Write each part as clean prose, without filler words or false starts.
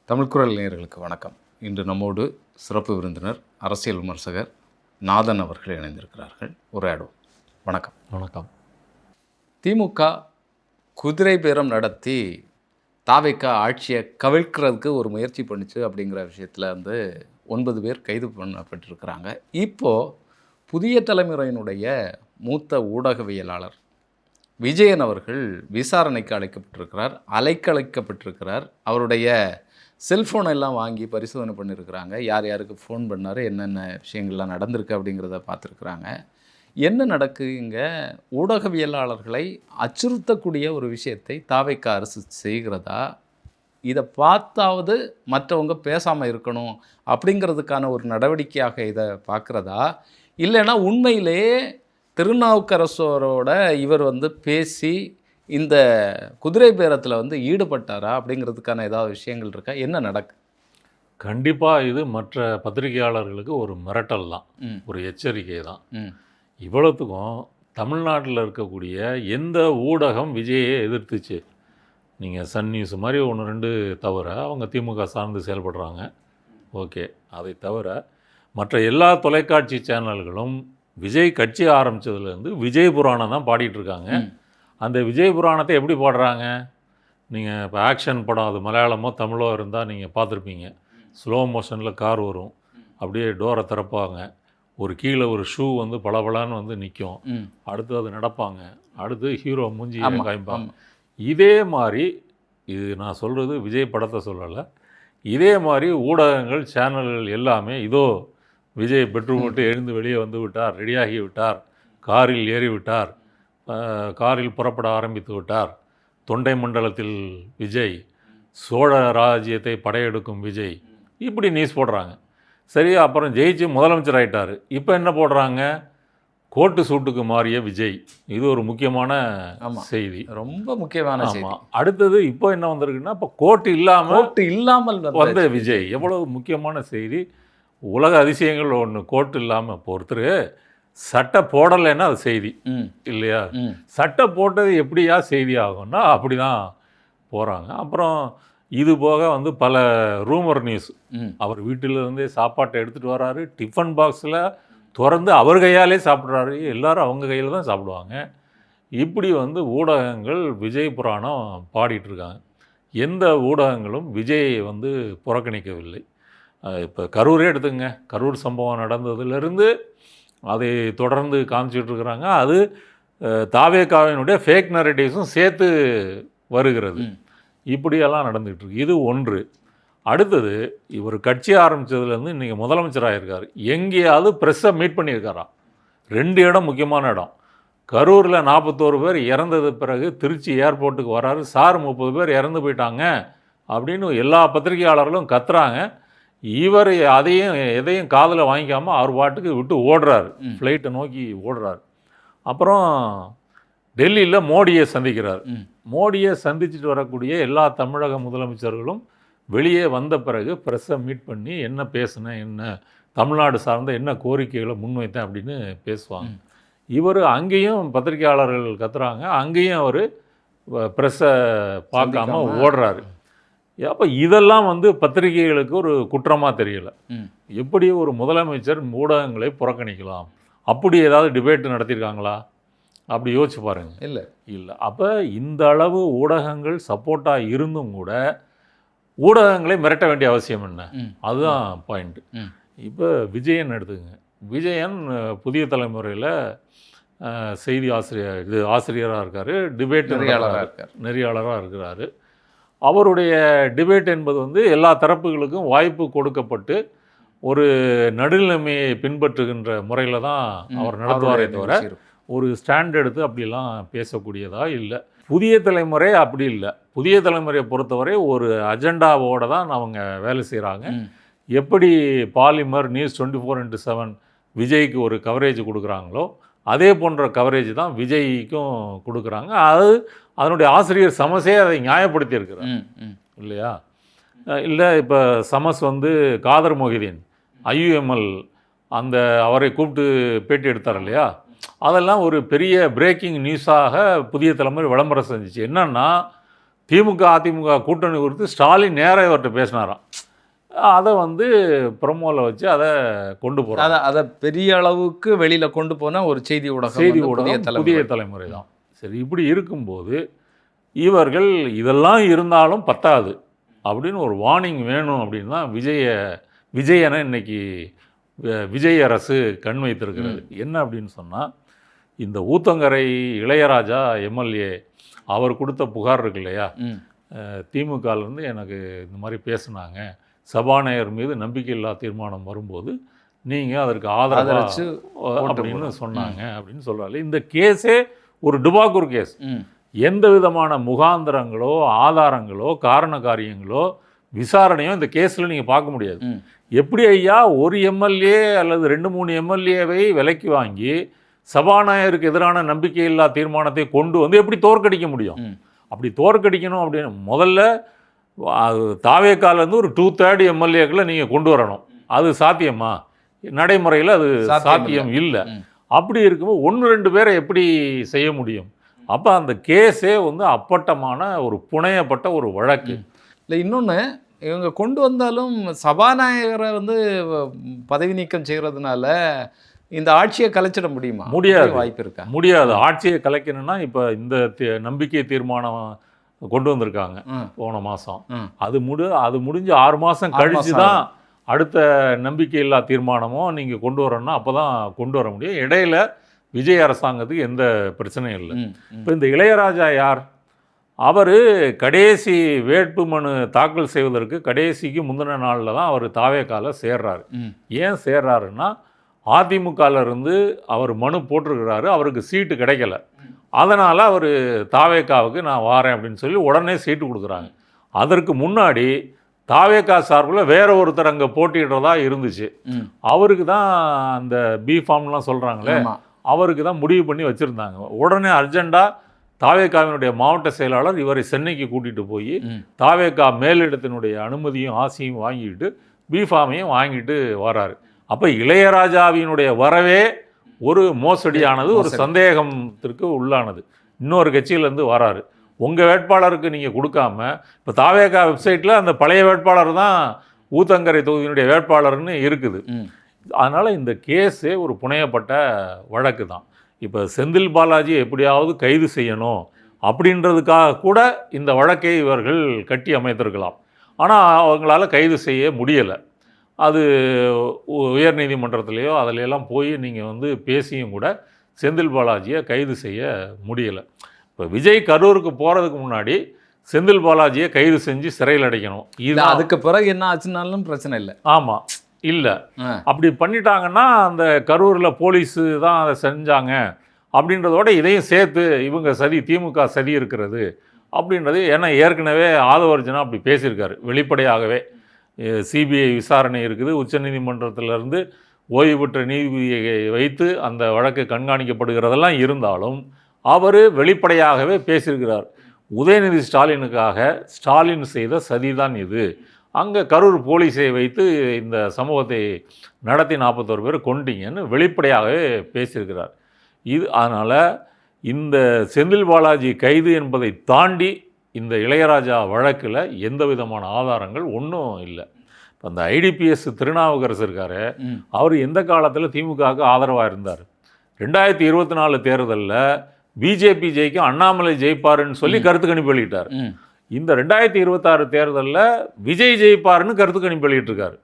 தமிழ் குரல் நேயர்களுக்கு வணக்கம். இன்று நம்மோடு சிறப்பு விருந்தினர் அரசியல் விமர்சகர் நாதன் அவர்கள் இணைந்திருக்கிறார்கள். உரையாடுவோம். வணக்கம். வணக்கம். திமுக குதிரை பேரம் நடத்தி தாவேக ஆட்சியை கவிழ்க்கிறதுக்கு ஒரு முயற்சி பண்ணிச்சு அப்படிங்கிற விஷயத்தில் 9 பேர் கைது பண்ணப்பட்டிருக்கிறாங்க. இப்போது புதிய தலைமுறையினுடைய மூத்த ஊடகவியலாளர் விஜயன் அவர்கள் விசாரணைக்கு அழைக்கப்பட்டிருக்கிறார். அவருடைய செல்ஃபோன் எல்லாம் வாங்கி பரிசோதனை பண்ணியிருக்கிறாங்க. யார் யாருக்கு ஃபோன் பண்ணார், என்னென்ன விஷயங்கள்லாம் நடந்திருக்கு அப்படிங்கிறத பார்த்துருக்குறாங்க. என்ன நடக்குங்க? ஊடகவியலாளர்களை அச்சுறுத்தக்கூடிய ஒரு விஷயத்தை தாவேக அரசு செய்கிறதா? இதை பார்த்தாவது மற்றவங்க பேசாமல் இருக்கணும் அப்படிங்கிறதுக்கான ஒரு நடவடிக்கையாக இதை பார்க்குறதா? இல்லைன்னா உண்மையிலேயே திருநாவுக்கரசரோட இவர் பேசி இந்த குதிரை பேரத்தில் ஈடுபட்டாரா அப்படிங்கிறதுக்கான ஏதாவது விஷயங்கள் இருக்கா? என்ன நடக்கு? கண்டிப்பாக இது மற்ற பத்திரிகையாளர்களுக்கு ஒரு மிரட்டல் தான், ஒரு எச்சரிக்கை தான். இவ்வளோத்துக்கும் தமிழ்நாட்டில் இருக்கக்கூடிய எந்த ஊடகம் விஜயை எதிர்த்துச்சு? நீங்கள் சன் நியூஸ் மாதிரி 1-2 தவிர அவங்க திமுக சார்ந்து செயல்படுறாங்க. ஓகே, அதை தவிர மற்ற எல்லா தொலைக்காட்சி சேனல்களும் விஜய் கட்சி ஆரம்பித்ததுலேருந்து விஜய் புராணம் தான் பாடிட்டுருக்காங்க. அந்த விஜய் புராணத்தை எப்படி பாடுறாங்க? நீங்கள் இப்போ ஆக்ஷன் படம், அது மலையாளமோ தமிழோ இருந்தால் நீங்கள் பார்த்துருப்பீங்க. ஸ்லோ மோஷனில் கார் வரும், அப்படியே டோரை திறப்பாங்க, ஒரு கீழே ஒரு ஷூ பளபளன்னு நிற்கும், அடுத்து அது நடப்பாங்க, அடுத்து ஹீரோ மூஞ்சி காய்ப்பாங்க. இதே மாதிரி, இது நான் சொல்கிறது விஜய் படத்தை சொல்லலை, இதே மாதிரி ஊடகங்கள் சேனல்கள் எல்லாமே இதோ விஜய் பெட்ரூம் விட்டு எழுந்து வெளியே வந்து விட்டார், ரெடியாகி விட்டார், காரில் ஏறி விட்டார், காரில் புறப்பட ஆரம்பித்து விட்டார், தொண்டை மண்டலத்தில் விஜய், சோழ ராஜ்யத்தை படையெடுக்கும் விஜய், இப்படி நியூஸ் போடுறாங்க. சரி, அப்புறம் ஜெயிச்சு முதலமைச்சர் ஆகிட்டார். இப்போ என்ன போடுறாங்க? கோட்டு சூட்டுக்கு மாறிய விஜய். இது ஒரு முக்கியமான செய்தி, ரொம்ப முக்கியமான செய்தி. அடுத்தது இப்போ என்ன வந்திருக்குன்னா, இப்போ கோட்டு இல்லாமல் வந்த விஜய். எவ்வளவு முக்கியமான செய்தி! உலக அதிசயங்கள் ஒன்று, கோட்டு இல்லாமல் ஒருத்தர் சட்டை போடலைன்னா அது செய்தி இல்லையா? சட்டை போட்டது எப்படியா செய்தி ஆகும்னா அப்படி தான் போகிறாங்க. அப்புறம் இது போக பல ரூமர் நியூஸ். அவர் வீட்டிலேருந்தே சாப்பாட்டை எடுத்துகிட்டு வராரு, டிஃபன் பாக்ஸில் திறந்து அவர் கையாலே சாப்பிட்றாரு, எல்லோரும் அவங்க கையில் தான் சாப்பிடுவாங்க. இப்படி ஊடகங்கள் விஜய் புராணம் பாடிட்டுருக்காங்க. எந்த ஊடகங்களும் விஜயை புறக்கணிக்கவில்லை. இப்போ கரூரே எடுத்துங்க, கரூர் சம்பவம் நடந்ததுலேருந்து அதை தொடர்ந்து காமிச்சிட்ருக்குறாங்க. அது தாவேகாவினுடைய ஃபேக் நரேட்டிவ்ஸும் சேர்த்து வருகிறது. இப்படியெல்லாம் நடந்துகிட்ருக்கு. இது ஒன்று. அடுத்தது, இவர் கட்சி ஆரம்பித்ததுலேருந்து இன்றைக்கி முதலமைச்சராக இருக்கார். எங்கேயாவது ப்ரெஸ்ஸை மீட் பண்ணியிருக்காரா? 2 இடம், முக்கியமான இடம். கரூரில் 41 பேர் இறந்தது பிறகு திருச்சி ஏர்போர்ட்டுக்கு வராரு. சார் 30 பேர் இறந்து போயிட்டாங்க அப்படின்னு எல்லா பத்திரிகையாளர்களும் கத்துறாங்க. இவர் எதையும் காதில் வாங்கிக்காமல் அவர் பாட்டுக்கு விட்டு ஓடுறாரு, ஃப்ளைட்டை நோக்கி ஓடுறாரு. அப்புறம் டெல்லியில் மோடியை சந்திக்கிறார். மோடியை சந்திச்சுட்டு வரக்கூடிய எல்லா தமிழக முதலமைச்சர்களும் வெளியே வந்த பிறகு ப்ரெஸ்ஸை மீட் பண்ணி என்ன பேசுனேன், என்ன தமிழ்நாடு சார்ந்த என்ன கோரிக்கைகளை முன்வைத்தேன் அப்படின்னு பேசுவாங்க. இவர் அங்கேயும் பத்திரிகையாளர்கள் கத்துறாங்க, அங்கேயும் அவர் ப்ரெஸ்ஸை பார்க்காம ஓடுறாரு. அப்போ இதெல்லாம் பத்திரிகைகளுக்கு ஒரு குற்றமாக தெரியலை. எப்படி ஒரு முதலமைச்சர் ஊடகங்களை புறக்கணிக்கலாம்? அப்படி ஏதாவது டிபேட் நடத்தியிருக்காங்களா? அப்படி யோசிச்சு பாருங்கள். இல்லை. அப்போ இந்த அளவு ஊடகங்கள் சப்போர்ட்டாக இருந்தும் கூட ஊடகங்களை மிரட்ட வேண்டிய அவசியம் என்ன? அதுதான் பாயிண்ட்டு. இப்போ விஜயன் எடுத்துக்கங்க. விஜயன் புதிய தலைமுறையில் செய்தி ஆசிரியராக இருக்கார், டிபேட் நெறியாளராக இருக்கிறார். அவருடைய டிபேட் என்பது எல்லா தரப்புகளுக்கும் வாய்ப்பு கொடுக்கப்பட்டு ஒரு நடுநிலைமையை பின்பற்றுகின்ற முறையில் தான் அவர் நடத்துவாரே தவிர ஒரு ஸ்டாண்ட் எடுத்து அப்படிலாம் பேசக்கூடியதாக இல்லை. புதிய தலைமுறை அப்படி இல்லை. புதிய தலைமுறையை பொறுத்தவரை ஒரு அஜெண்டாவோடு தான் அவங்க வேலை செய்கிறாங்க. எப்படி பாலிமர், நியூஸ் 24x7 விஜய்க்கு ஒரு கவரேஜ் கொடுக்குறாங்களோ அதே போன்ற கவரேஜ் தான் விஜய்க்கும் கொடுக்குறாங்க. அதனுடைய ஆசிரியர் சமஸே அதை நியாயப்படுத்தி இருக்கிறார் இல்லையா? இல்லை, இப்போ சமஸ் காதர் மொஹிதீன் ஐயுஎம்எல் அவரை கூப்பிட்டு பேட்டி எடுத்தார் இல்லையா? அதெல்லாம் ஒரு பெரிய பிரேக்கிங் நியூஸாக புதிய தலைமுறை விளம்பரம் செஞ்சிச்சு. என்னென்னா, திமுக அதிமுக கூட்டணி குறித்து ஸ்டாலின் நேராக இவர்கிட்ட பேசினாராம். அதை வந்து ப்ரொமோவில் வச்சு அதை கொண்டு போகிறாங்க. அதை பெரிய அளவுக்கு வெளியில் கொண்டு போன ஒரு செய்தி ஊடகம் புதிய தலைமுறை தான். சரி, இப்படி இருக்கும்போது இவர்கள் இதெல்லாம் இருந்தாலும் பத்தாது அப்படின்னு ஒரு வார்னிங் வேணும் அப்படின்னு தான் விஜயனை இன்னைக்கு விஜய் அரசு கண் வைத்திருக்கிறது. என்ன அப்படின்னு சொன்னால், இந்த ஊத்தங்கரை இளையராஜா எம்எல்ஏ அவர் கொடுத்த புகார் இருக்கு இல்லையா, திமுகலேருந்து எனக்கு இந்த மாதிரி பேசுனாங்க, சபாநாயகர் மீது நம்பிக்கையில்லா தீர்மானம் வரும்போது நீங்கள் அதற்கு ஆதரவு அப்படின்னு சொன்னாங்க அப்படின்னு சொல்கிறாரு. இந்த கேஸே ஒரு டுபாக்கூர் கேஸ். எந்த விதமான முகாந்திரங்களோ ஆதாரங்களோ காரண காரியங்களோ விசாரணையோ இந்த கேஸில் நீங்கள் பார்க்க முடியாது. எப்படி ஐயா ஒரு எம்எல்ஏ அல்லது 2-3 எம்எல்ஏவை விலைக்கு வாங்கி சபாநாயகருக்கு எதிரான நம்பிக்கையில்லா தீர்மானத்தை கொண்டு வந்து எப்படி தோற்கடிக்க முடியும்? அப்படி தோற்கடிக்கணும் அப்படின்னு முதல்ல தாவேக்காலேருந்து ஒரு 2/3 எம்எல்ஏக்களை நீங்கள் கொண்டு வரணும். அது சாத்தியமா? நடைமுறையில் அது சாத்தியம் இல்லை. அப்படி இருக்கும்போது 1-2 பேரை எப்படி செய்ய முடியும்? அப்போ அந்த கேஸே வந்து அப்பட்டமான ஒரு புனையப்பட்ட ஒரு வழக்கு. இல்லை, இன்னொன்று, இவங்க கொண்டு வந்தாலும் சபாநாயகரை வந்து பதவி நீக்கம் செய்கிறதுனால இந்த ஆட்சியை கலைச்சிட முடியுமா? முடியாது, வாய்ப்பு இருக்கா? முடியாது. ஆட்சியை கலைக்கணும்னா இப்போ இந்த நம்பிக்கை தீர்மானம் கொண்டு வந்திருக்காங்க போன மாதம். அது முடிஞ்சு 6 மாதம் கழித்து தான் அடுத்த நம்பிக்கையில்லா தீர்மானமோ நீங்கள் கொண்டு வரணும்னா அப்போ தான் கொண்டு வர முடியும். இடையில விஜய் அரசாங்கத்துக்கு எந்த பிரச்சனையும் இல்லை. இப்போ இந்த இளையராஜா யார்? அவர் கடைசி வேட்புமனு தாக்கல் செய்வதற்கு கடைசிக்கு முந்தின நாளில் தான் அவர் தாவேக்கால சேர்றாரு. ஏன் சேர்றாருன்னா, அதிமுகலேருந்து அவர் மனு போட்டிருக்கிறாரு, அவருக்கு சீட்டு கிடைக்கல. அதனால் அவர் தாவேக்காவுக்கு நான் வாரேன் அப்படின்னு சொல்லி உடனே சீட்டு கொடுக்குறாங்க. அதற்கு முன்னாடி தாவேக்கா சார்பில் வேற ஒருத்தர் அங்கே போட்டிடுறதா இருந்துச்சு. அவருக்கு தான் அந்த பி ஃபார்ம்லாம் சொல்கிறாங்களே, அவருக்கு தான் முடிவு பண்ணி வச்சுருந்தாங்க. உடனே அர்ஜெண்டாக தாவேக்காவினுடைய மாவட்ட செயலாளர் இவரை சென்னைக்கு கூட்டிகிட்டு போய் தாவேக்கா மேலிடத்தினுடைய அனுமதியும் ஆசையும் வாங்கிட்டு பி ஃபார்மையும் வாங்கிட்டு வராரு. அப்போ இளையராஜாவினுடைய வரவே ஒரு மோசடியானது, ஒரு சந்தேகத்திற்கு உள்ளானது. இன்னொரு கட்சியிலேருந்து வராரு, உங்கள் வேட்பாளருக்கு நீங்கள் கொடுக்காம, இப்போ தாவேக்கா வெப்சைட்டில் அந்த பழைய வேட்பாளர் தான் ஊத்தங்கரை தொகுதியினுடைய வேட்பாளர்னு இருக்குது. அதனால் இந்த கேஸே ஒரு புனையப்பட்ட வழக்கு தான். இப்போ செந்தில் பாலாஜியை எப்படியாவது கைது செய்யணும் அப்படின்றதுக்காக கூட இந்த வழக்கை இவர்கள் கட்டி அமைத்திருக்கலாம். ஆனால் அவங்களால கைது செய்ய முடியலை. அது உயர்நீதிமன்றத்திலேயோ அதிலெல்லாம் போய் நீங்கள் வந்து பேசியும் கூட செந்தில் பாலாஜியை கைது செய்ய முடியலை. இப்போ விஜய் கரூருக்கு போகிறதுக்கு முன்னாடி செந்தில் பாலாஜியை கைது செஞ்சு சிறையில் அடைக்கணும். இது அதுக்கு பிறகு என்ன ஆச்சுனாலும் பிரச்சனை இல்லை. ஆமாம், இல்லை, அப்படி பண்ணிட்டாங்கன்னா அந்த கரூரில் போலீஸு தான் அதை செஞ்சாங்க அப்படின்றதோட இதையும் சேர்த்து இவங்க சதி, திமுக சதி இருக்கிறது அப்படின்றது. ஏன்னா ஏற்கனவே ஆதவர்ஜனா அப்படி பேசியிருக்காரு வெளிப்படையாகவே. சிபிஐ விசாரணை இருக்குது, உச்சநீதிமன்றத்திலிருந்து ஓய்வு பெற்ற நீதிபதியை வைத்து அந்த வழக்கு கண்காணிக்கப்படுகிறதெல்லாம் இருந்தாலும் அவர் வெளிப்படையாகவே பேசியிருக்கிறார். உதயநிதி ஸ்டாலினுக்காக ஸ்டாலின் செய்த சதிதான் இது, அங்கே கரூர் போலீஸை வைத்து இந்த சமூகத்தை நடத்தி 41 பேர் கொண்டீங்கன்னு வெளிப்படையாகவே பேசியிருக்கிறார். அதனால் இந்த செந்தில் பாலாஜி கைது என்பதை தாண்டி இந்த இளையராஜா வழக்கில் எந்த விதமான ஆதாரங்கள் ஒன்றும் இல்லை. இப்போ அந்த ஐடிபிஎஸ் திருநாவுக்கரசு இருக்கார், அவர் எந்த காலத்தில் திமுகவுக்கு ஆதரவாக இருந்தார்? 2024 தேர்தலில் பிஜேபி ஜெயிக்கும், அண்ணாமலை ஜெயிப்பாருன்னு சொல்லி கருத்து கணிப்பு வெளியிட்டார். இந்த 2026 தேர்தலில் விஜய் ஜெயிப்பாருன்னு கருத்து கணிப்பு வெளியிட்டிருக்காரு.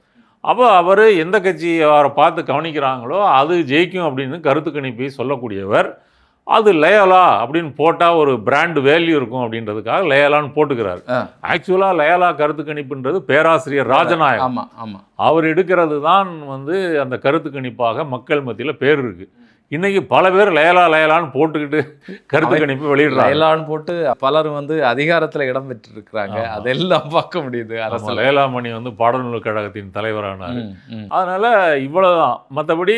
அப்போ அவர் எந்த கட்சி அவரை பார்த்து கவனிக்கிறாங்களோ அது ஜெயிக்கும் அப்படின்னு கருத்து கணிப்பை சொல்லக்கூடியவர். அது லயோலா அப்படின்னு போட்டால் ஒரு பிராண்ட் வேல்யூ இருக்கும் அப்படின்றதுக்காக லயோலான்னு போட்டுக்கிறாரு. ஆக்சுவலாக லயோலா கருத்து கணிப்புன்றது பேராசிரியர் ராஜநாயகம், அவர் எடுக்கிறது தான் வந்து அந்த கருத்து கணிப்பாக மக்கள் மத்தியில் பேர் இருக்குது. இன்றைக்கி பல பேர் லயலான்னு போட்டுக்கிட்டு கருத்து கணிப்பு வெளியிடுறாங்க. லயலான்னு போட்டு பலர் வந்து அதிகாரத்தில் இடம் பெற்றிருக்கிறாங்க, அதெல்லாம் பார்க்க முடியுது. அரசு லயலாமணி வந்து பாடநூல் கழகத்தின் தலைவரானார். அதனால் இவ்வளோதான். மற்றபடி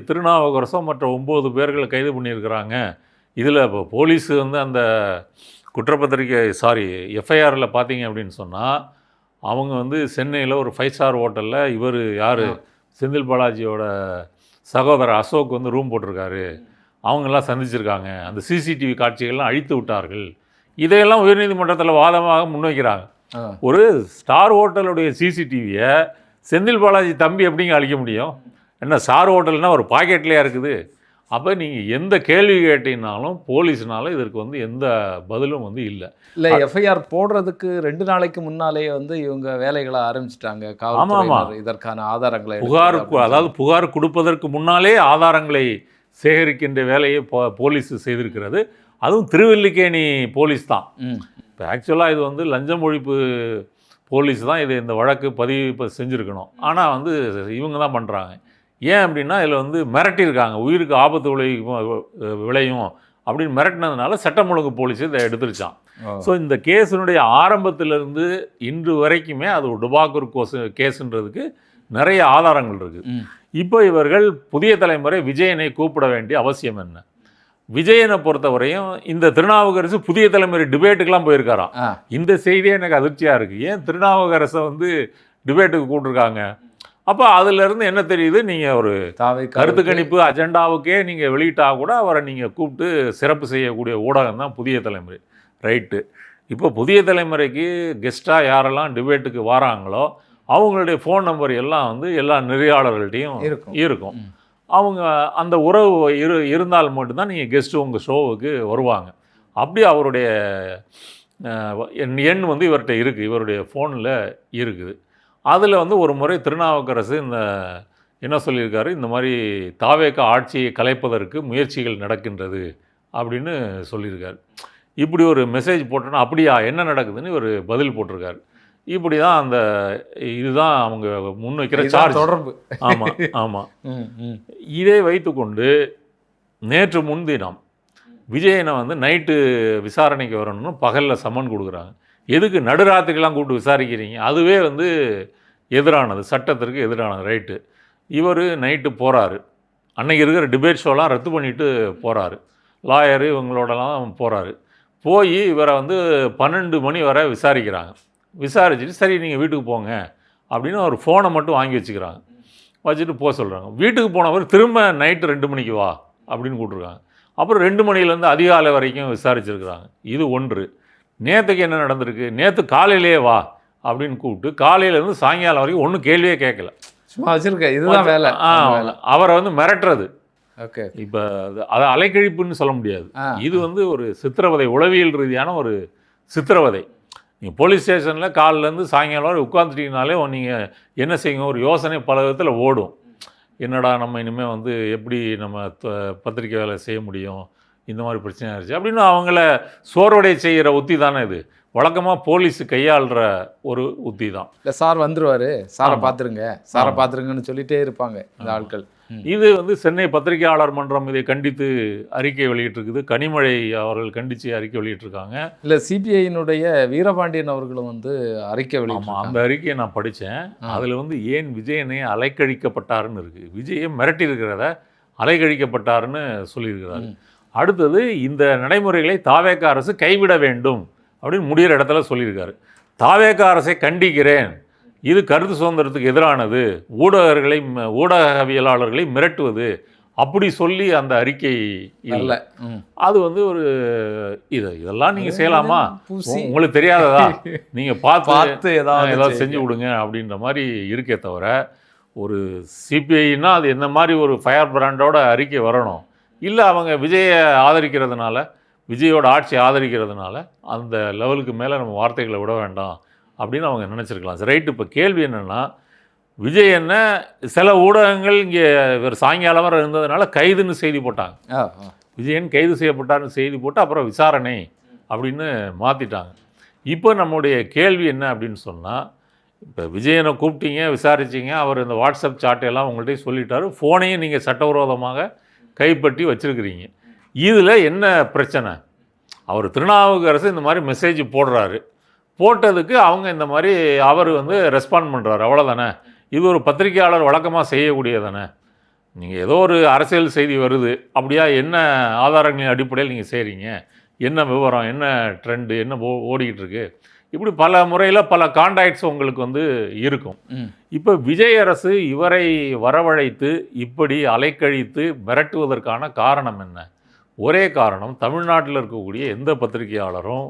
திருநாவுக்கரசம் மற்ற 9 பேர்களை கைது பண்ணியிருக்கிறாங்க. இதில் இப்போ போலீஸு வந்து அந்த குற்றப்பத்திரிக்கை எஃப்ஐஆரில் பார்த்தீங்க அப்படின்னு சொன்னால், அவங்க வந்து சென்னையில் ஒரு 5 ஸ்டார் ஹோட்டலில் இவர் யார், செந்தில் பாலாஜியோட சகோதரர் அசோக் வந்து ரூம் போட்டிருக்காரு, அவங்கெல்லாம் சந்திச்சிருக்காங்க, அந்த சிசிடிவி காட்சிகள்லாம் அழித்து விட்டார்கள், இதையெல்லாம் உயர்நீதிமன்றத்தில் வாதமாக முன்வைக்கிறாங்க. ஒரு ஸ்டார் ஹோட்டலுடைய சிசிடிவியை செந்தில் பாலாஜி தம்பி எப்படிங்க அழிக்க முடியும்? என்ன ஸ்டார் ஹோட்டல்னால் ஒரு பாக்கெட்லேயே இருக்குது? அப்போ நீங்கள் எந்த கேள்வி கேட்டீங்கனாலும் போலீஸ்னாலும் இதற்கு வந்து எந்த பதிலும் வந்து இல்லை. எஃப்ஐஆர் போடுறதுக்கு 2 நாளைக்கு முன்னாலே வந்து இவங்க வேலைகளை ஆரம்பிச்சிட்டாங்க. காவல்துறையினர் இதற்கான ஆதாரங்களை புகார் கொடுப்பதற்கு முன்னாலே ஆதாரங்களை சேகரிக்கின்ற வேலையை போலீஸ் செய்திருக்கிறது. அதுவும் திருவல்லிக்கேணி போலீஸ் தான். இப்போ ஆக்சுவலாக இது வந்து லஞ்சம் ஒழிப்பு போலீஸ் தான் இந்த வழக்கு பதிவு செஞ்சுருக்கணும். ஆனால் வந்து இவங்க தான் பண்ணுறாங்க. ஏன் அப்படின்னா இதில் வந்து மிரட்டியிருக்காங்க, உயிருக்கு ஆபத்து விளையும் அப்படின்னு மிரட்டினதுனால சட்டம் ஒழுங்கு போலீஸ் இதை எடுத்துருச்சான். ஸோ இந்த கேஸினுடைய ஆரம்பத்திலிருந்து இன்று வரைக்குமே அது ஒரு டுபாக்கூர் கேஸுன்றதுக்கு நிறைய ஆதாரங்கள் இருக்குது. இப்போ இவர்கள் புதிய தலைமுறை விஜயனை கூப்பிட வேண்டிய அவசியம் என்ன? விஜயனை பொறுத்தவரையும் இந்த திருநாவுக்கரசு புதிய தலைமுறை டிபேட்டுக்கெல்லாம் போயிருக்காராம். இந்த செய்தியே எனக்கு அதிர்ச்சியாக இருக்குது. ஏன் திருநாவுக்கரசை வந்து டிபேட்டுக்கு கூப்பிட்ருக்காங்க? அப்போ அதிலிருந்து என்ன தெரியுது, நீங்கள் ஒரு கருத்து கணிப்பு அஜெண்டாவுக்கே நீங்கள் வெளியிட்டால் கூட அவரை நீங்கள் கூப்பிட்டு சிறப்பு செய்யக்கூடிய ஊடகம் தான் புதிய தலைமுறை. ரைட்டு. இப்போ புதிய தலைமுறைக்கு கெஸ்ட்டாக யாரெல்லாம் டிபேட்டுக்கு வராங்களோ அவங்களுடைய ஃபோன் நம்பர் எல்லாம் வந்து எல்லா நெறியாளர்கள்ட்டையும் இருக்கும். அவங்க அந்த உறவு இருந்தால் மட்டும்தான் நீங்கள் கெஸ்ட்டு உங்கள் ஷோவுக்கு வருவாங்க. அப்படி அவருடைய எண் வந்து இவர்கிட்ட இருக்குது, இவருடைய ஃபோனில் இருக்குது. அதில் வந்து ஒரு முறை திருநாவுக்கரசு என்ன சொல்லியிருக்காரு, இந்த மாதிரி தாவேக ஆட்சியை கலைப்பதற்கு முயற்சிகள் நடக்கின்றது அப்படின்னு சொல்லியிருக்காரு. இப்படி ஒரு மெசேஜ் போட்டோன்னா அப்படியா என்ன நடக்குதுன்னு ஒரு பதில் போட்டிருக்காரு. இப்படி தான் இதுதான் அவங்க முன்வைக்கிற சார்ஜ் தொடர்பு. ஆமாம். இதை வைத்துக்கொண்டு நேற்று முன்தினம் விஜயனை வந்து நைட்டு விசாரணைக்கு வரணும்னு பகலில் சம்மன் கொடுக்குறாங்க. எதுக்கு நடுராத்திரிக்கெல்லாம் கூப்பிட்டு விசாரிக்கிறீங்க? அதுவே வந்து எதிரானது, சட்டத்திற்கு எதிரானது. ரைட்டு. இவர் நைட்டு போகிறாரு, அன்னைக்கு இருக்கிற டிபேட் ஷோலாம் ரத்து பண்ணிவிட்டு போகிறாரு, லாயரு இவங்களோடலாம் போகிறாரு. போய் இவரை வந்து 12 மணி வரை விசாரிக்கிறாங்க. விசாரிச்சுட்டு சரி நீங்கள் வீட்டுக்கு போங்க அப்படின்னு ஒரு ஃபோனை மட்டும் வாங்கி வச்சுக்கிறாங்க. வச்சுட்டு போக சொல்கிறாங்க. வீட்டுக்கு போனவர் திரும்ப நைட்டு 2 மணிக்கு வா அப்படின்னு கூப்பிட்ருக்காங்க. அப்புறம் 2 மணிலேருந்து அதிகாலை வரைக்கும் விசாரிச்சிருக்கிறாங்க. இது ஒன்று. நேற்றுக்கு என்ன நடந்திருக்கு, நேற்று காலையிலே வா அப்படின்னு கூப்பிட்டு காலையிலேருந்து சாயங்காலம் வரைக்கும் ஒன்றும் கேள்வியே கேட்கல, சும்மா வச்சுருக்கேன். இதுதான் வேலை. அவரை வந்து மிரட்டுறது. ஓகே. இப்போ அதை அலைக்கழிப்புன்னு சொல்ல முடியாது. இது வந்து ஒரு சித்திரவதை, உளவியல் ரீதியான ஒரு சித்திரவதை. நீங்கள் போலீஸ் ஸ்டேஷனில் காலிலேருந்து சாயங்காலம் வரை உட்காந்துட்டீங்கனாலே நீங்கள் என்ன செய்யுங்க, ஒரு யோசனை பல விதத்தில் ஓடும். என்னடா நம்ம இனிமேல் வந்து எப்படி நம்ம பத்திரிக்கை வேலை செய்ய முடியும், இந்த மாதிரி பிரச்சனை ஆயிடுச்சு அப்படின்னு அவங்கள சோர்வடை செய்கிற உத்தி தானே இது. வழக்கமாக போலீஸு கையாளுற ஒரு உத்தி தான். இல்லை சார் வந்துடுவார், சாரை பார்த்துருங்கன்னு சொல்லிகிட்டே இருப்பாங்க இந்த ஆட்கள். இது வந்து சென்னை பத்திரிகையாளர் மன்றம் இதை கண்டித்து அறிக்கை வெளியிட்டிருக்குது. கனிமொழி அவர்கள் கண்டித்து அறிக்கை வெளியிட்டிருக்காங்க. இல்லை சிபிஐயினுடைய வீரபாண்டியன் அவர்களும் வந்து அறிக்கை வெளியிட்டாங்க. அந்த அறிக்கையை நான் படித்தேன். அதில் வந்து ஏன் விஜயனை அலைக்கழிக்கப்பட்டாருன்னு இருக்குது. விஜயை மிரட்டி இருக்கிறத அலைக்கழிக்கப்பட்டாருன்னு சொல்லியிருக்கிறாரு. அடுத்தது இந்த நடைமுறைகளை தாவேக அரசு கைவிட வேண்டும் அப்படின்னு முடிகிற இடத்துல சொல்லியிருக்காரு. தாவேக அரசை கண்டிக்கிறேன், இது கருத்து சுதந்திரத்துக்கு எதிரானது, ஊடகவியலாளர்களை மிரட்டுவது அப்படி சொல்லி அந்த அறிக்கை இல்லை. அது வந்து ஒரு இதெல்லாம் நீங்கள் செய்யலாமா, உங்களுக்கு தெரியாததா, நீங்கள் பார்த்து ஏதாவது செஞ்சு விடுங்க அப்படின்ற மாதிரி இருக்கே தவிர, ஒரு சிபிஐன்னா அது என்ன மாதிரி ஒரு ஃபயர் பிராண்டோட அறிக்கை வரணும். இல்லை அவங்க விஜயை ஆதரிக்கிறதுனால, விஜயோட ஆட்சி ஆதரிக்கிறதுனால அந்த லெவலுக்கு மேலே நம்ம வார்த்தைகளை விட வேண்டாம் அப்படின்னு அவங்க நினச்சிருக்கலாம். ரைட்டு. இப்போ கேள்வி என்னென்னா, விஜய் என்ன சில ஊடகங்கள் இங்கே ஒரு சாயங்காலம் வரை இருந்ததுனால கைதுன்னு செய்தி போட்டாங்க. விஜயன் கைது செய்யப்பட்டார்னு செய்தி போட்டு அப்புறம் விசாரணை அப்படின்னு மாற்றிட்டாங்க. இப்போ நம்முடைய கேள்வி என்ன அப்படின்னு சொன்னால், இப்போ விஜயனை கூப்பிட்டீங்க, விசாரிச்சிங்க, அவர் இந்த வாட்ஸ்அப் சாட்டையெல்லாம் உங்கள்கிட்ட சொல்லிட்டாரு, ஃபோனையும் நீங்கள் சட்டவிரோதமாக கைப்பற்றி வச்சுருக்கிறீங்க. இதில் என்ன பிரச்சனை? அவர் திருநாவுக்கரசு இந்த மாதிரி மெசேஜ் போட்டதுக்கு அவங்க இந்த மாதிரி அவர் வந்து ரெஸ்பாண்ட் பண்ணுறாரு, அவ்வளோதானே. இது ஒரு பத்திரிகையாளர் வழக்கமாக செய்யக்கூடியதானே. நீங்கள் ஏதோ ஒரு அரசியல் செய்தி வருது, அப்படியா என்ன ஆதாரங்களின் அடிப்படையில் நீங்கள் செய்கிறீங்க, என்ன விவரம், என்ன ட்ரெண்டு, என்ன ஓடிக்கிட்டு இருக்கு, இப்படி பல முறையில் பல கான்டாக்ட்ஸ் உங்களுக்கு வந்து இருக்கும். இப்போ விஜய் அரசு இவரை வரவழைத்து இப்படி அலைக்கழித்து மிரட்டுவதற்கான காரணம் என்ன? ஒரே காரணம், தமிழ்நாட்டில் இருக்கக்கூடிய எந்த பத்திரிகையாளரும்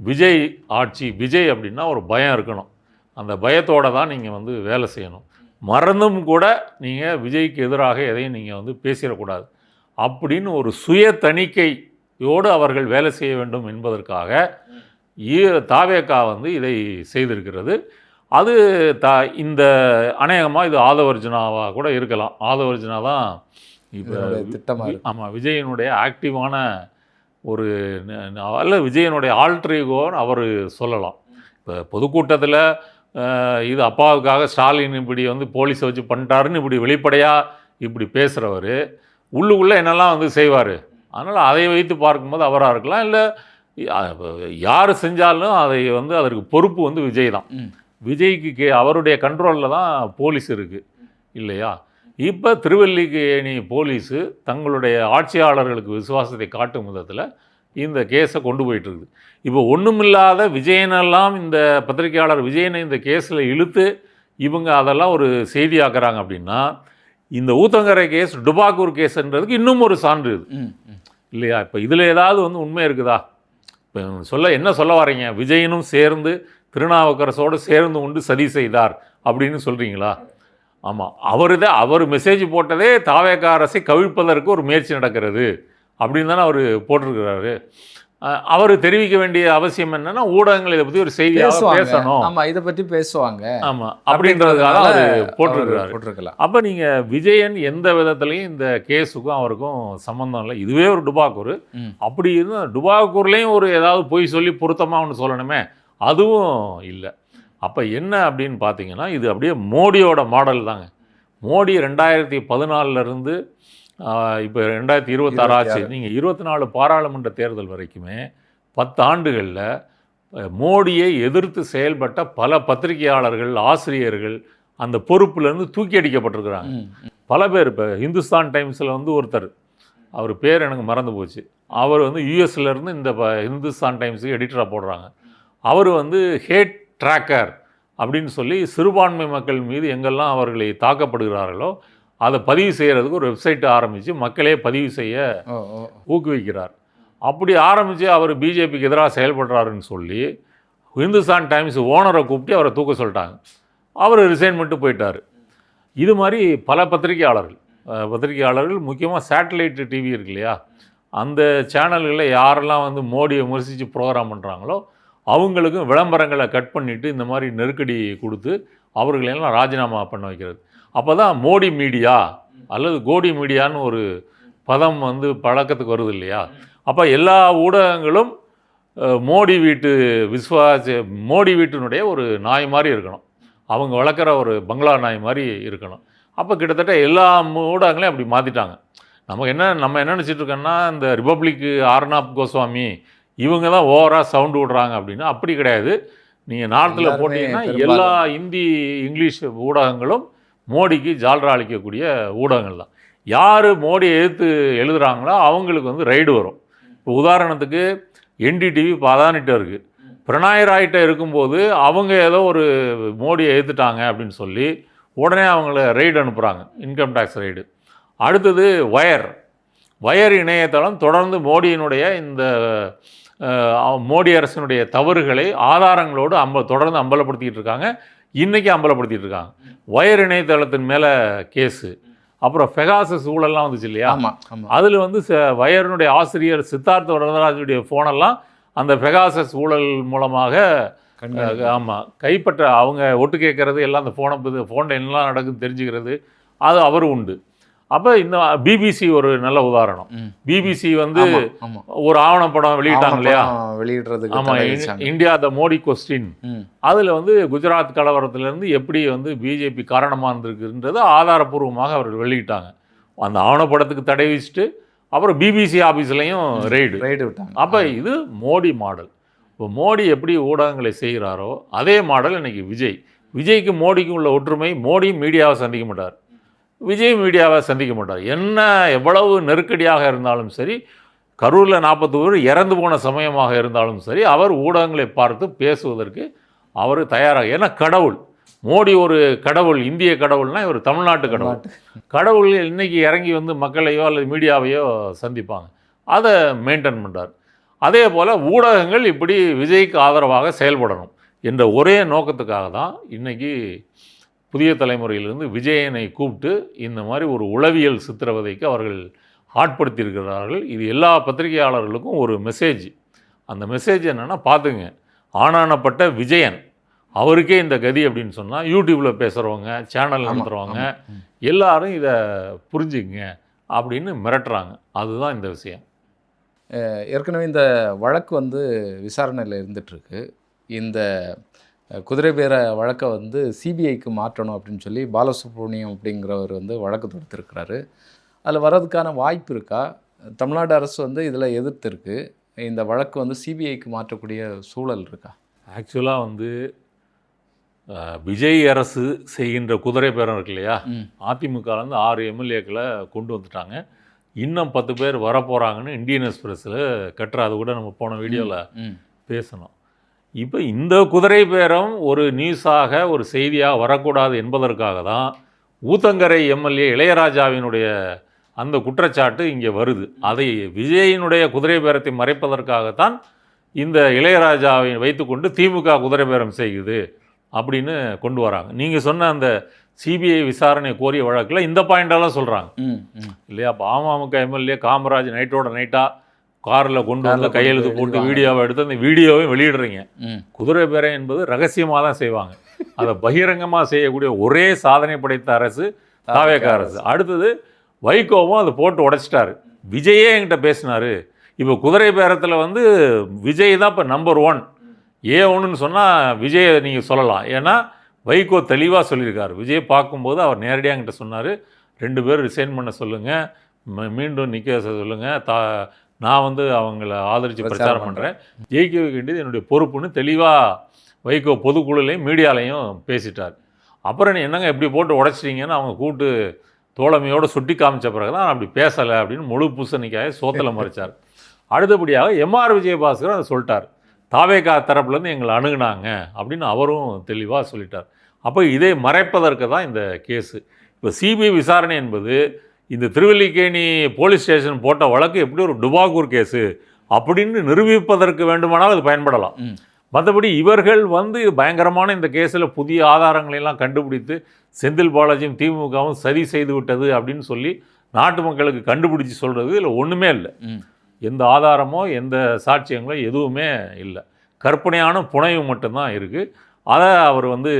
விஜய் ஆட்சி, விஜய் அப்படின்னா ஒரு பயம் இருக்கணும். அந்த பயத்தோடு தான் நீங்கள் வந்து வேலை செய்யணும். மறந்தும் கூட நீங்கள் விஜய்க்கு எதிராக எதையும் நீங்கள் வந்து பேசிடக்கூடாது அப்படின்னு ஒரு சுய தணிக்கையோடு அவர்கள் வேலை செய்ய வேண்டும் என்பதற்காக தாவேகா வந்து இதை செய்திருக்கிறது. அது இந்த அநேகமாக இது ஆதவர்ஜுனாவாக கூட இருக்கலாம். ஆதவர்ஜுனா தான் இப்போ திட்டமாக. ஆமாம், விஜயனுடைய ஆக்டிவான ஒரு அல்ல விஜயனுடைய ஆல்ட்ரீகோன்னு அவர் சொல்லலாம். இப்போ பொதுக்கூட்டத்தில் இது அப்பாவுக்காக ஸ்டாலின் இப்படி வந்து போலீஸை வச்சு பண்ணிட்டாருன்னு இப்படி வெளிப்படையாக இப்படி பேசுகிறவர் உள்ளுக்குள்ளே என்னெல்லாம் வந்து செய்வார். அதனால் அதை வைத்து பார்க்கும்போது அவராக இருக்கலாம், இல்லை யார் செஞ்சாலும் அதை வந்து அதற்கு பொறுப்பு வந்து விஜய் தான். விஜய்க்கு அவருடைய கண்ட்ரோலில் தான் போலீஸ் இருக்குது இல்லையா? இப்போ திருவல்லிக்கேணி போலீஸு தங்களுடைய ஆட்சியாளர்களுக்கு விசுவாசத்தை காட்டும் விதத்தில் இந்த கேஸை கொண்டு போயிட்டுருக்குது. இப்போ ஒன்றுமில்லாத விஜயனெல்லாம் இந்த பத்திரிகையாளர் விஜயனை இந்த கேஸில் இழுத்து இவங்க அதெல்லாம் ஒரு செய்தியாக்குறாங்க அப்படின்னா, இந்த ஊத்தங்கரை கேஸ் டுபாக்கூர் கேஸ்ன்றதுக்கு இன்னும் ஒரு சான்று இது இல்லையா? இப்போ இதில் ஏதாவது வந்து உண்மை இருக்குதா? இப்போ என்ன சொல்ல வரீங்க? விஜயனும் சேர்ந்து திருநாவுக்கரசோடு சேர்ந்து உண்டு சதி செய்தார் அப்படின்னு சொல்கிறீங்களா? ஆமாம், அவர் மெசேஜ் போட்டதே தாவேகா அரசை கவிழ்ப்பதற்கு ஒரு முயற்சி நடக்கிறது அப்படின்னு தானே அவர் போட்டிருக்கிறாரு. அவர் தெரிவிக்க வேண்டிய அவசியம் என்னன்னா, ஊடகங்கள் இதை பற்றி ஒரு செய்தியாக பேசணும், ஆமாம், இதை பற்றி பேசுவாங்க, ஆமாம் அப்படின்றதுக்காக அவர் போட்டிருக்கிறார். அப்போ நீங்கள் விஜயன் எந்த விதத்துலையும் இந்த கேஸுக்கும் அவருக்கும் சம்மந்தம் இல்லை. இதுவே ஒரு டுபாக்கூர். அப்படி இருந்தால் டுபாக்கூர்லேயும் ஒரு ஏதாவது பொய் சொல்லி பொருத்தமாக ஒன்று சொல்லணுமே, அதுவும் இல்லை. அப்போ என்ன அப்படின்னு பார்த்தீங்கன்னா, இது அப்படியே மோடியோட மாடல் தாங்க. மோடி 2014 இப்போ 2026 ஆச்சு. நீங்கள் 24 பாராளுமன்ற தேர்தல் வரைக்குமே 10 ஆண்டுகளில் மோடியை எதிர்த்து செயல்பட்ட பல பத்திரிகையாளர்கள், ஆசிரியர்கள் அந்த பொறுப்புலேருந்து தூக்கி அடிக்கப்பட்டிருக்கிறாங்க. பல பேர். இப்போ ஹிந்துஸ்தான் டைம்ஸில் வந்து ஒருத்தர், அவர் பேர் எனக்கு மறந்து போச்சு, அவர் வந்து யூஎஸ்லேருந்து இந்த ஹிந்துஸ்தான் டைம்ஸுக்கு எடிட்டராக போடுறாங்க. அவர் வந்து ஹேட் ட்ராக்கர் அப்படின்னு சொல்லி சிறுபான்மை மக்கள் மீது எங்கெல்லாம் அவர்களை தாக்கப்படுகிறார்களோ அதை பதிவு செய்கிறதுக்கு ஒரு வெப்சைட்டை ஆரம்பித்து மக்களே பதிவு செய்ய ஊக்குவிக்கிறார். அப்படி ஆரம்பித்து அவர் பிஜேபிக்கு எதிராக செயல்படுறாருன்னு சொல்லி ஹிந்துஸ்தான் டைம்ஸ் ஓனரை கூப்பிட்டு அவரை தூக்க சொல்லிட்டாங்க. அவர் ரிசைன் பண்ணிட்டு போயிட்டார். இது மாதிரி பல பத்திரிகையாளர்கள் முக்கியமாக சேட்டலைட் டிவி இருக்கு இல்லையா, அந்த சேனல்களில் யாரெல்லாம் வந்து மோடியை விமர்சித்து ப்ரோக்ராம் பண்ணுறாங்களோ அவங்களுக்கும் விளம்பரங்களை கட் பண்ணிவிட்டு இந்த மாதிரி நெருக்கடி கொடுத்து அவர்களெல்லாம் ராஜினாமா பண்ண வைக்கிறது. அப்போ தான் மோடி மீடியா அல்லது கோடி மீடியான்னு ஒரு பதம் வந்து பழக்கத்துக்கு வருது இல்லையா? அப்போ எல்லா ஊடகங்களும் மோடி வீட்டினுடைய ஒரு நாய் மாதிரி இருக்கணும், அவங்க வளர்க்குற ஒரு பங்களா நாய் மாதிரி இருக்கணும். அப்போ கிட்டத்தட்ட எல்லா ஊடகங்களையும் அப்படி மாற்றிட்டாங்க. நம்ம என்ன நினச்சிட்டு இருக்கோன்னா, இந்த ரிபப்ளிக்கு ஆர்னாப் கோஸ்வாமி இவங்க தான் ஓவராக சவுண்டு விடுறாங்க அப்படின்னு. அப்படி கிடையாது. நீங்கள் நார்த்தில் போட்டிங்கன்னா எல்லா இங்கிலீஷ் ஊடகங்களும் மோடிக்கு ஜால்ரா அளிக்கக்கூடிய ஊடகங்கள் தான். யார் மோடியை எதிர்த்து எழுதுகிறாங்களோ அவங்களுக்கு வந்து ரைடு வரும். இப்போ உதாரணத்துக்கு NDTV இப்போ அதானிட்ட இருக்குது. பிரணாய் ராய்கிட்ட இருக்கும்போது அவங்க ஏதோ ஒரு மோடியை எதிர்த்துட்டாங்க அப்படின்னு சொல்லி உடனே அவங்கள ரைடு அனுப்புகிறாங்க, இன்கம் டேக்ஸ் ரைடு. அடுத்தது வயர் இணையதளம் தொடர்ந்து மோடியினுடைய இந்த மோடி அரசினுடைய தவறுகளை ஆதாரங்களோடு தொடர்ந்து அம்பலப்படுத்திக்கிட்டு இருக்காங்க. இன்றைக்கி அம்பலப்படுத்திகிட்டு இருக்காங்க. வயர் இணையதளத்தின் மேலே கேஸு. அப்புறம் பெகாசஸ் ஊழல்லாம் வந்துச்சு இல்லையா? அதில் வந்து வயரினுடைய ஆசிரியர் சித்தார்த்த வரதராஜுடைய ஃபோனெல்லாம் அந்த பெகாசஸ் ஊழல் மூலமாக கைப்பற்ற, அவங்க ஒட்டு கேட்கறது எல்லாம் அந்த ஃபோனில் என்னெல்லாம் நடக்குதுன்னு தெரிஞ்சுக்கிறது அது அவர் உண்டு. அப்போ இந்த பிபிசி ஒரு நல்ல உதாரணம். பிபிசி வந்து ஒரு ஆவணப்படம் வெளியிட்டாங்க இல்லையா, வெளியிடுறதுக்கு. ஆமாம், இந்தியா த மோடி கொஸ்டின். அதில் வந்து குஜராத் கலவரத்துலேருந்து எப்படி வந்து பிஜேபி காரணமாக இருந்திருக்குன்றது ஆதாரப்பூர்வமாக அவர்கள் வெளியிட்டாங்க. அந்த ஆவணப்படத்துக்கு தடை வச்சுட்டு அப்புறம் பிபிசி ஆஃபீஸ்லையும் ரைடு விட்டாங்க. அப்போ இது மோடி மாடல். இப்போ மோடி எப்படி ஊடகங்களை செய்கிறாரோ அதே மாடல் இன்றைக்கி விஜய்க்கு மோடிக்கும் உள்ள ஒற்றுமை. மோடி மீடியாவை சந்திக்க மாட்டார், விஜய் மீடியாவை சந்திக்க மாட்டார். எவ்வளவு நெருக்கடியாக இருந்தாலும் சரி, கரூரில் 40 பேர் இறந்து போன சமயமாக இருந்தாலும் சரி, அவர் ஊடகங்களை பார்த்து பேசுவதற்கு அவர் தயாராக. ஏன்னா கடவுள் மோடி ஒரு கடவுள், இந்திய கடவுள்னா இவர் தமிழ்நாட்டு கடவுள் இன்றைக்கி இறங்கி வந்து மக்களையோ அல்லது மீடியாவையோ சந்திப்பாங்க. அதை மெயின்டைன் பண்ணுறார். அதே போல் ஊடகங்கள் இப்படி விஜய்க்கு ஆதரவாக செயல்படணும் என்ற ஒரே நோக்கத்துக்காக தான் இன்றைக்கி புதிய தலைமுறையிலிருந்து விஜயனை கூப்பிட்டு இந்த மாதிரி ஒரு உளவியல் சித்திரவதைக்கு அவர்கள் ஆட்படுத்தியிருக்கிறார்கள். இது எல்லா பத்திரிகையாளர்களுக்கும் ஒரு மெசேஜ். அந்த மெசேஜ் என்னென்னா, பார்த்துங்க, ஆனானப்பட்ட விஜயன் அவருக்கே இந்த கதி அப்படின்னு சொன்னால் யூடியூப்பில் பேசுகிறவங்க, சேனல் நடத்துகிறவங்க எல்லாரும் இதை புரிஞ்சுங்க அப்படின்னு மிரட்டுறாங்க. அதுதான் இந்த விஷயம். ஏற்கனவே இந்த வழக்கு வந்து விசாரணையில் இருந்துகிட்ருக்கு. இந்த குதிரை பேர வழக்கை வந்து சிபிஐக்கு மாற்றணும் அப்படின்னு சொல்லி பாலசுப்ரமணியம் அப்படிங்கிறவர் வந்து வழக்கு தொடுத்திருக்கிறாரு. அதில் வர்றதுக்கான வாய்ப்பு இருக்கா? தமிழ்நாடு அரசு வந்து இதில் எதிர்த்திருக்கு. இந்த வழக்கு வந்து சிபிஐக்கு மாற்றக்கூடிய சூழல் இருக்கா? ஆக்சுவலாக வந்து விஜய் அரசு செய்கின்ற குதிரை பேரம் இருக்கு இல்லையா, அதிமுகலேருந்து 6 எம்எல்ஏக்களை கொண்டு வந்துட்டாங்க. இன்னும் 10 பேர் வரப்போகிறாங்கன்னு இந்தியன் எக்ஸ்பிரஸில் கட்டுற, அது கூட நம்ம போன வீடியோவில் பேசணும். இப்போ இந்த குதிரை பேரம் ஒரு நியூஸாக ஒரு செய்தியாக வரக்கூடாது என்பதற்காக தான் ஊத்தங்கரை எம்எல்ஏ இளையராஜாவினுடைய அந்த குற்றச்சாட்டு இங்கே வருது. அதை விஜயினுடைய குதிரை பேரத்தை மறைப்பதற்காகத்தான் இந்த இளையராஜாவை வைத்துக்கொண்டு திமுக குதிரை பேரம் செய்யுது அப்படின்னு கொண்டு வராங்க. நீங்கள் சொன்ன அந்த சிபிஐ விசாரணை கோரிய வழக்கில் இந்த பாயிண்டெல்லாம் சொல்கிறாங்க இல்லையா? அப்போ அமமுக எம்எல்ஏ காமராஜ் நைட்டோட நைட்டாக காரில் கொண்டு வந்து கையெழுத்து போட்டு வீடியோவை எடுத்து அந்த வீடியோவை வெளியிடுறீங்க. குதிரை பேரம் என்பது ரகசியமாக தான் செய்வாங்க. அதை பகிரங்கமாக செய்யக்கூடிய ஒரே சாதனை படைத்த அரசு தாவேகா அரசு. அடுத்தது வைகோவும் அதை போட்டு உடைச்சிட்டாரு. விஜயே என்கிட்ட பேசினார். இப்போ குதிரை பேரத்தில் வந்து விஜய் தான் இப்போ நம்பர் 1. A1ன்னு சொன்னால் விஜயை நீங்கள் சொல்லலாம். ஏன்னா வைகோ தெளிவாக சொல்லியிருக்காரு. விஜய் பார்க்கும்போது அவர் நேரடியாக என்கிட்ட சொன்னார், 2 பேர் ரிசைன் பண்ண சொல்லுங்கள், மீண்டும் நிற்க சொல்லுங்கள், நான் வந்து அவங்கள ஆதரித்து பிரச்சாரம் பண்ணுறேன், ஜெயிக்க வைக்க வேண்டியது என்னுடைய பொறுப்புன்னு தெளிவாக வைகோ பொதுக்குழுலையும் மீடியாலையும் பேசிட்டார். அப்புறம் என்னங்க இப்படி போட்டு உடைச்சிட்டிங்கன்னு அவங்க கூப்பிட்டு தோழமையோடு சுட்டி காமிச்ச பிறகு தான் அப்படி பேசலை அப்படின்னு முழு பூசணிக்காய சோத்தில் மறைச்சார். அடுத்தபடியாக எம்ஆர் விஜயபாஸ்கர் அதை சொல்லிட்டார். தாவேகா தரப்புலேருந்து எங்களை அணுகுனாங்க அப்படின்னு அவரும் தெளிவாக சொல்லிட்டார். அப்போ இதை மறைப்பதற்கு தான் இந்த கேஸு. இப்போ சிபிஐ விசாரணை என்பது இந்த திருவல்லிக்கேணி போலீஸ் ஸ்டேஷன் போட்ட வழக்கு எப்படி ஒரு டுபாகூர் கேஸு அப்படின்னு நிரூபிப்பதற்கு வேண்டுமானால் அது பயன்படலாம். மற்றபடி இவர்கள் வந்து பயங்கரமான இந்த கேஸில் புதிய ஆதாரங்களெல்லாம் கண்டுபிடித்து செந்தில் பாலாஜியும் திமுகவும் சரி செய்து விட்டது அப்படின்னு சொல்லி நாட்டு மக்களுக்கு கண்டுபிடிச்சி சொல்கிறது இதில் ஒன்றுமே இல்லை. எந்த ஆதாரமோ எந்த சாட்சியங்களோ எதுவுமே இல்லை. கற்பனையான புனைவு மட்டும்தான் இருக்குது. அதை அவர் வந்து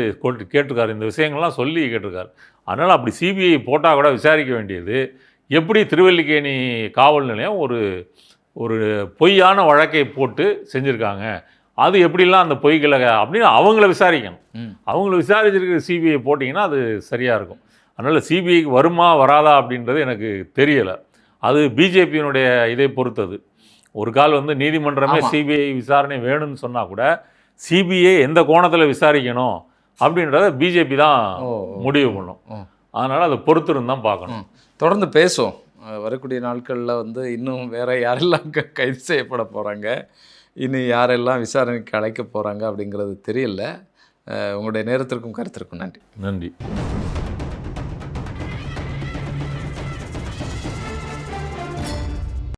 கேட்டிருக்காரு. இந்த விஷயங்கள்லாம் சொல்லி கேட்டிருக்காரு. அதனால் அப்படி சிபிஐ போட்டால் கூட விசாரிக்க வேண்டியது எப்படி திருவல்லிக்கேணி காவல் நிலையம் ஒரு பொய்யான வழக்கை போட்டு செஞ்சுருக்காங்க, அது எப்படிலாம் அந்த பொய்களை அப்படின்னு அவங்கள விசாரிக்கணும். அவங்கள விசாரிச்சிருக்கிற சிபிஐ போட்டிங்கன்னா அது சரியாக இருக்கும். அதனால் சிபிஐக்கு வருமா வராதா அப்படின்றது எனக்கு தெரியலை. அது பிஜேபியினுடைய இதை பொறுத்தது. ஒரு கால் வந்து நீதிமன்றமே சிபிஐ விசாரணை வேணும்னு சொன்னால் கூட சிபிஐ எந்த கோணத்தில் விசாரிக்கணும் அப்படின்றத பிஜேபி தான் முடிவு பண்ணும். அதனால் அதை பொறுத்திருந்து தான் பார்க்கணும். தொடர்ந்து பேசுவோம். வரக்கூடிய நாட்களில் வந்து இன்னும் வேறு யாரெல்லாம் கைது செய்யப்பட போகிறாங்க, இன்னும் யாரெல்லாம் விசாரணைக்கு அழைக்க போகிறாங்க அப்படிங்கிறது தெரியல. உங்களுடைய நேரத்திற்கும் கருத்திற்கும் நன்றி. நன்றி.